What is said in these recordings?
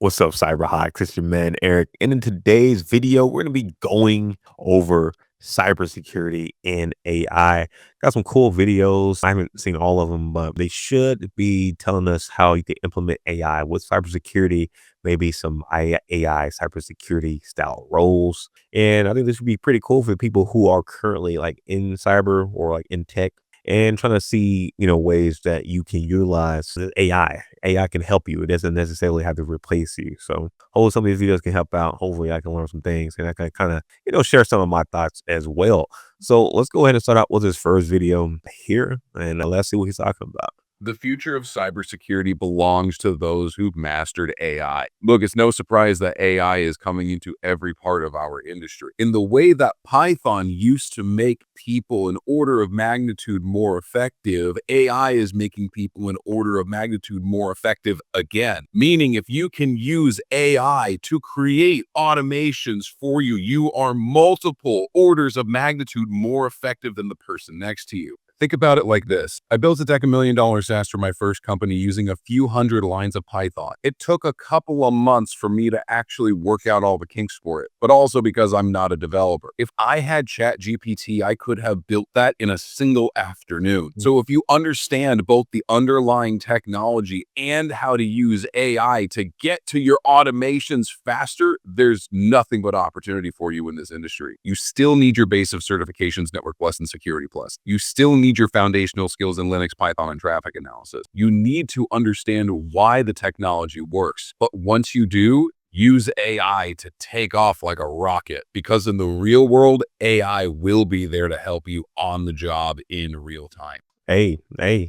What's up, Cyber Hawks? It's your man Eric. And in today's video, we're going to be going over cybersecurity and AI. Got some cool videos. I haven't seen all of them, but they should be telling us how you can implement AI with cybersecurity, maybe some AI cybersecurity style roles. And I think this would be pretty cool for people who are currently like in cyber or like in tech and trying to see, ways that you can utilize the AI. AI can help you. It doesn't necessarily have to replace you. So hopefully some of these videos can help out. Hopefully I can learn some things and I can kind of, share some of my thoughts as well. So let's go ahead and start out with this first video here and let's see what he's talking about. The future of cybersecurity belongs to those who've mastered AI. Look, it's no surprise that AI is coming into every part of our industry. In the way that Python used to make people an order of magnitude more effective, AI is making people an order of magnitude more effective again. Meaning, if you can use AI to create automations for you, you are multiple orders of magnitude more effective than the person next to you. Think about it like this. I built a tech $1 million SaaS for my first company using a few hundred lines of Python. It took a couple of months for me to actually work out all the kinks for it, but also because I'm not a developer. If I had ChatGPT, I could have built that in a single afternoon. So if you understand both the underlying technology and how to use AI to get to your automations faster, there's nothing but opportunity for you in this industry. You still need your base of certifications, Network Plus and Security Plus. You still need your foundational skills in Linux, Python, and traffic analysis. You need to understand why the technology works. But once you do, use AI to take off like a rocket, because in the real world, AI will be there to help you on the job in real time. Hey, I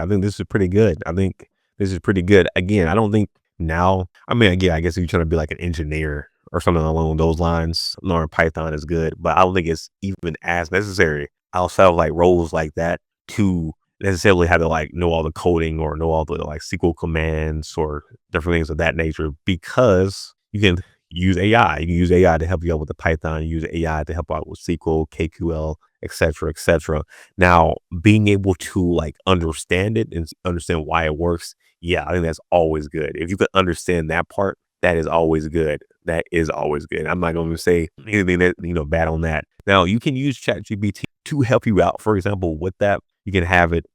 think this is pretty good. I think this is pretty good. Again, I don't think now, again, I guess if you're trying to be like an engineer or something along those lines, learn Python is good, but I don't think it's even as necessary outside of like roles like that to necessarily have to like know all the coding or know all the like SQL commands or different things of that nature, because you can use AI. You can use AI to help you out with the Python, use AI to help out with SQL, KQL, et cetera, et cetera. Now, being able to like understand it and understand why it works, yeah, I think that's always good. If you can understand that part, that is always good. That is always good. I'm not going to say anything that, bad on that. Now, you can use ChatGPT to help you out. For example, with that, you can have it,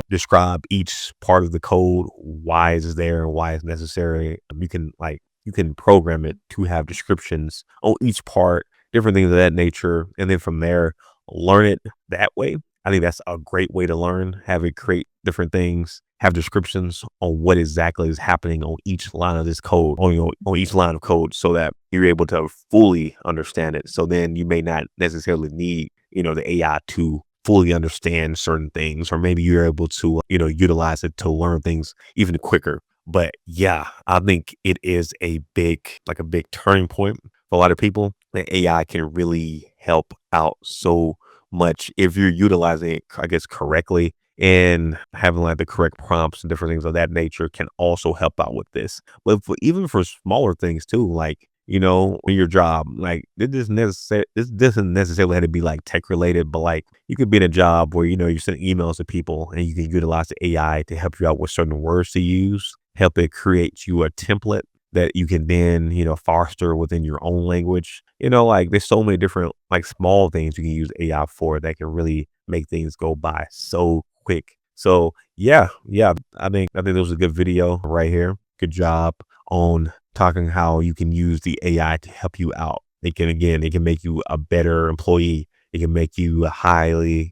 describe each part of the code, why it's there and why it's necessary. You can program it to have descriptions on each part, different things of that nature. And then from there, learn it that way. I think that's a great way to learn. Have it create different things, have descriptions on what exactly is happening on each line of this code, on each line of code, so that you're able to fully understand it. So then you may not necessarily need, the AI to fully understand certain things, or maybe you're able to, utilize it to learn things even quicker. But yeah, I think it is a big turning point for a lot of people. The AI can really help out so much if you're utilizing it, I guess, correctly, and having like the correct prompts and different things of that nature can also help out with this. But even for smaller things too, like, in your job, like this doesn't necessarily have to be like tech related, but like you could be in a job where, you're sending emails to people and you can utilize the AI to help you out with certain words to use, help it create you a template that you can then, foster within your own language. Like there's so many different like small things you can use AI for that can really make things go by so quick. So yeah, I think this was a good video right here. Good job on talking how you can use the AI to help you out. It can make you a better employee. It can make you a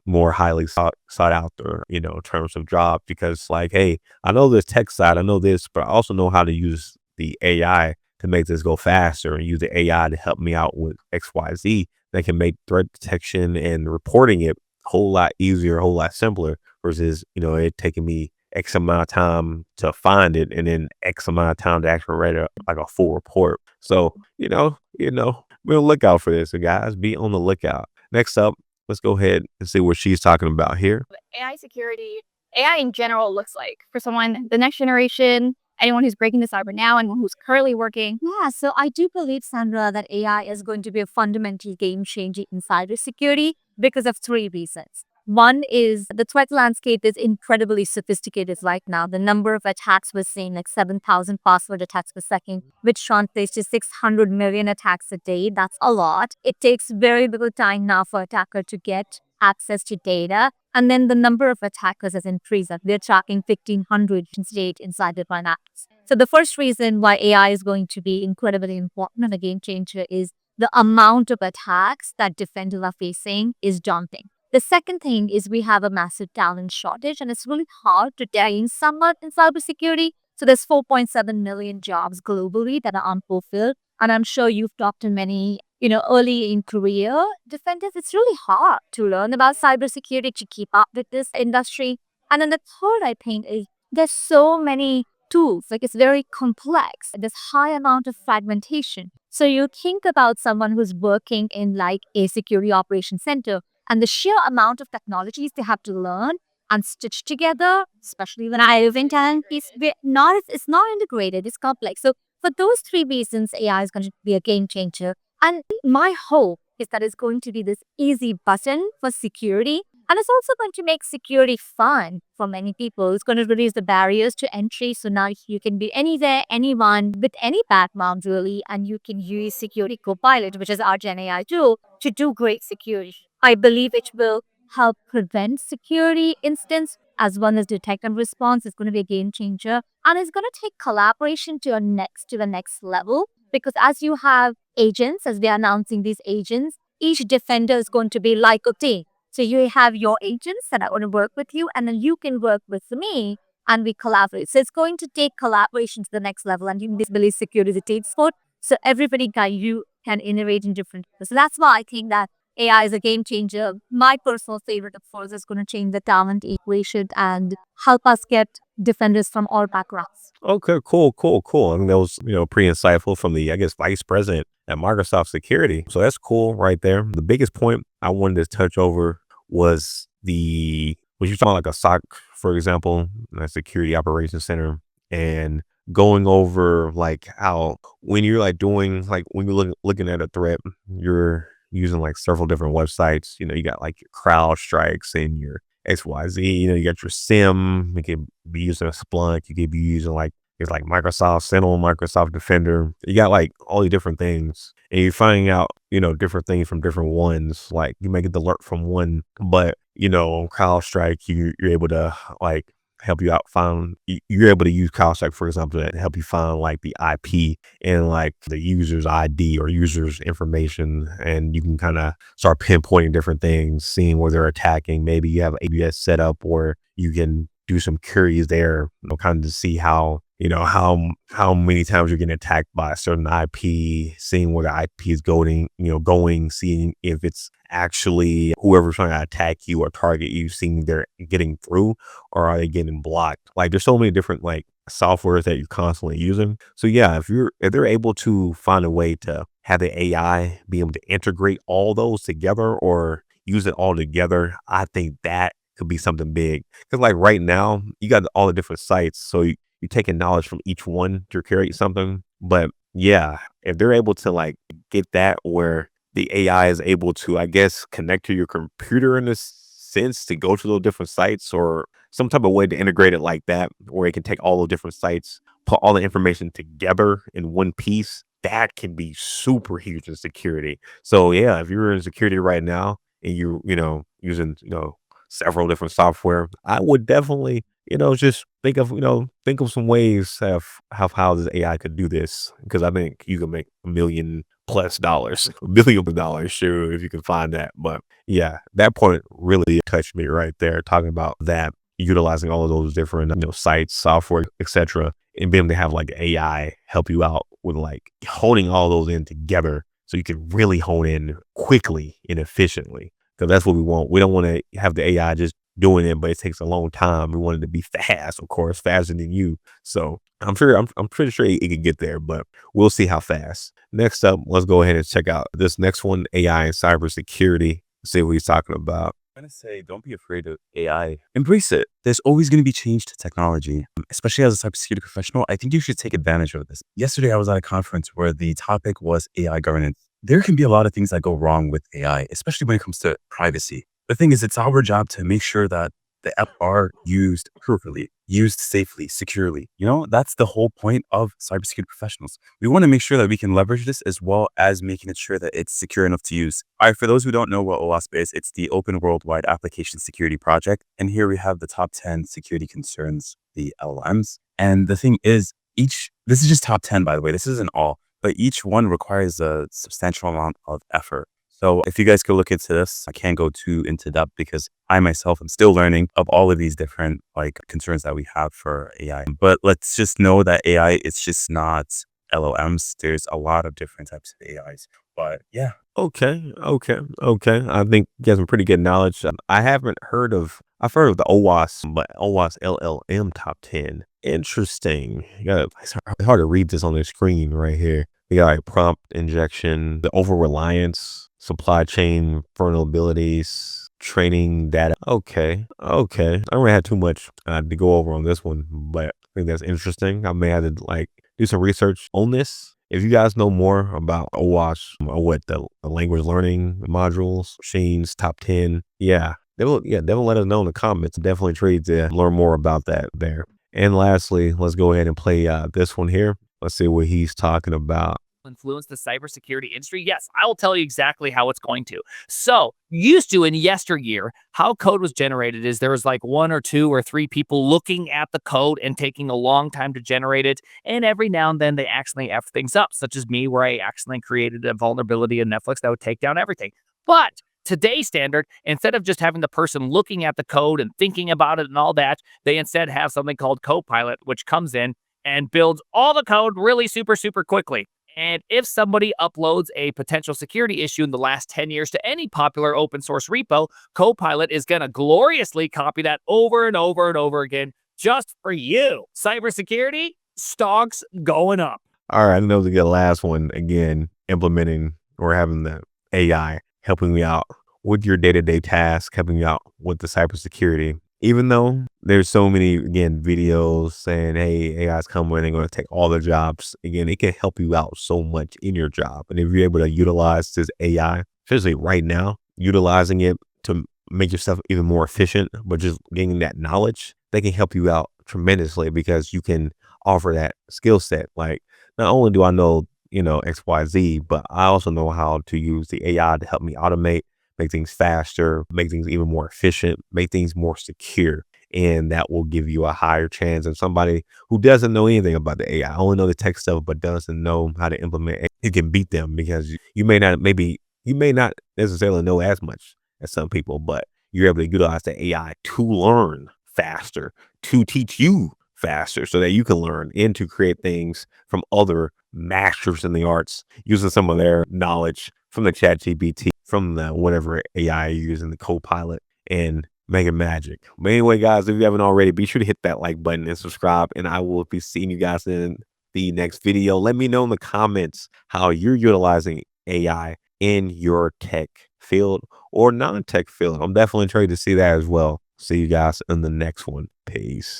more highly sought after, in terms of job, because like, hey, I know this tech side, I know this, but I also know how to use the AI to make this go faster and use the AI to help me out with XYZ that can make threat detection and reporting it a whole lot easier, a whole lot simpler versus, it taking me X amount of time to find it and then X amount of time to actually write like a full report. So, be on the lookout for this. So guys, be on the lookout. Next up, let's go ahead and see what she's talking about here. AI security, AI in general looks like for someone, the next generation, anyone who's breaking the cyber now, anyone who's currently working. Yeah, so I do believe, Sandra, that AI is going to be a fundamental game changer in cybersecurity because of three reasons. One is the threat landscape is incredibly sophisticated right now. The number of attacks we're seeing, like 7,000 password attacks per second, which translates to 600 million attacks a day. That's a lot. It takes very little time now for attacker to get access to data. And then the number of attackers has increased. They're tracking 1,500 state inside their apps. So the first reason why AI is going to be incredibly important and a game changer is the amount of attacks that defenders are facing is daunting. The second thing is we have a massive talent shortage, and it's really hard to train someone in cybersecurity. So there's 4.7 million jobs globally that are unfulfilled. And I'm sure you've talked to many, early in career defenders. It's really hard to learn about cybersecurity to keep up with this industry. And then the third, I think, is there's so many tools, like it's very complex. There's high amount of fragmentation. So you think about someone who's working in like a security operations center and the sheer amount of technologies they have to learn and stitch together, especially when I live in town, it's not integrated, it's complex. So for those three reasons, AI is going to be a game changer. And my hope is that it's going to be this easy button for security. And it's also going to make security fun for many people. It's going to reduce the barriers to entry. So now you can be anywhere, anyone with any background really, and you can use Security Copilot, which is our Gen AI tool, to do great security. I believe it will help prevent security incidents as well as detect and response. It's going to be a game changer. And it's going to take collaboration to the next level. Because as you have agents, as they're announcing these agents, each defender is going to be like a team. So you have your agents that are going to work with you, and then you can work with me, and we collaborate. So it's going to take collaboration to the next level, and you believe security is a team sport. So everybody can innovate in different ways. So that's why I think that AI is a game changer. My personal favorite, of course, is going to change the talent equation and help us get defenders from all backgrounds. Okay, cool. I think that was, pretty insightful from the, I guess, vice president at Microsoft Security. So that's cool right there. The biggest point I wanted to touch over was was you talking about like a SOC, for example, a security operations center, and going over like how when you're like doing like when you're looking at a threat, you're using like several different websites. You got like your CrowdStrikes and your XYZ. You got your SIM. You could be using a Splunk. You could be using like it's like Microsoft Sentinel, Microsoft Defender. You got like all these different things, and you're finding out different things from different ones. Like you may get the alert from one, but on CrowdStrike, you're able to like help you out you're able to use CrowdStrike, for example, to help you find like the IP and like the user's ID or user's information, and you can kind of start pinpointing different things, seeing where they're attacking. Maybe you have ABS set up, or you can do some queries there, kind of to see how how many times you're getting attacked by a certain IP, seeing where the IP is going, seeing if it's actually whoever's trying to attack you or target you, seeing they're getting through or are they getting blocked. Like there's so many different like softwares that you're constantly using. So yeah, if they're able to find a way to have the AI be able to integrate all those together or use it all together, I think that could be something big. Because like right now, you got all the different sites, so you're taking knowledge from each one to create something. But yeah, if they're able to like get that where the AI is able to, I guess, connect to your computer in a sense to go to those different sites or some type of way to integrate it like that, where it can take all the different sites, put all the information together in one piece, that can be super huge in security. So yeah, if you're in security right now and using, several different software, I would definitely, just think of some ways of how this AI could do this. Because I think you can make $1 million+ $1 billion, sure, if you can find that. But yeah, that point really touched me right there, talking about that, utilizing all of those different, sites, software, etc., and being able to have like AI help you out with like honing all those in together so you can really hone in quickly and efficiently. Because that's what we want. We don't want to have the AI just doing it, but it takes a long time. We want it to be fast, of course, faster than you. So I'm pretty sure it can get there, but we'll see how fast. Next up, let's go ahead and check out this next one, AI and cybersecurity. See what he's talking about. I'm going to say, don't be afraid of AI. Embrace it. There's always going to be change to technology, especially as a cybersecurity professional. I think you should take advantage of this. Yesterday, I was at a conference where the topic was AI governance. There can be a lot of things that go wrong with AI, especially when it comes to privacy. The thing is, it's our job to make sure that the apps are used appropriately, used safely, securely. That's the whole point of cybersecurity professionals. We want to make sure that we can leverage this as well as making it sure that it's secure enough to use. All right, for those who don't know what OWASP is, it's the Open Worldwide Application Security Project. And here we have the top 10 security concerns, the LLMs. And the thing is, this is just top 10, by the way, this isn't all, but each one requires a substantial amount of effort. So if you guys could look into this, I can't go too into depth because I myself am still learning of all of these different concerns that we have for AI. But let's just know that AI, it's just not LLMs. There's a lot of different types of AIs. But yeah. Okay, okay. I think you have some pretty good knowledge. I've heard of the OWASP, but OWASP LLM top 10. Interesting. It's hard to read this on the screen right here. We got prompt injection, the over reliance, supply chain vulnerabilities, training data. Okay. I don't really have too much to go over on this one, but I think that's interesting. I may have to do some research on this. If you guys know more about OWASP or what the language learning modules, machines, top 10, definitely let us know in the comments. Definitely intrigued to learn more about that there. And lastly, let's go ahead and play this one here. Let's see what he's talking about. Influence the cybersecurity industry? Yes, I will tell you exactly how it's going to. So, used to in yesteryear, how code was generated is there was like one or two or three people looking at the code and taking a long time to generate it. And every now and then they accidentally F things up, such as me, where I accidentally created a vulnerability in Netflix that would take down everything. But today's standard, instead of just having the person looking at the code and thinking about it and all that, they instead have something called Copilot, which comes in and builds all the code really super quickly. And if somebody uploads a potential security issue in the last 10 years to any popular open source repo, Copilot is going to gloriously copy that over and over again just for you. Cybersecurity, stocks going up. All right, I know to get the last one again, implementing or having the AI helping me out with your day-to-day tasks, helping you out with the cybersecurity. Even though there's so many, again, videos saying, hey, AI is coming and going to take all the jobs, again, it can help you out so much in your job. And if you're able to utilize this AI, especially right now, utilizing it to make yourself even more efficient, but just gaining that knowledge, they can help you out tremendously because you can offer that skill set. Like, not only do I know, XYZ, but I also know how to use the AI to help me automate, make things faster, make things even more efficient, make things more secure. And that will give you a higher chance than somebody who doesn't know anything about the AI, only know the tech stuff, but doesn't know how to implement it. It can beat them because you may not necessarily know as much as some people, but you're able to utilize the AI to learn faster, to teach you faster so that you can learn and to create things from other masters in the arts using some of their knowledge from the ChatGPT, from the whatever AI you're using, the Copilot, and make it magic. But anyway, guys, if you haven't already, be sure to hit that like button and subscribe, and I will be seeing you guys in the next video. Let me know in the comments how you're utilizing AI in your tech field or non-tech field. I'm definitely trying to see that as well. See you guys in the next one. Peace.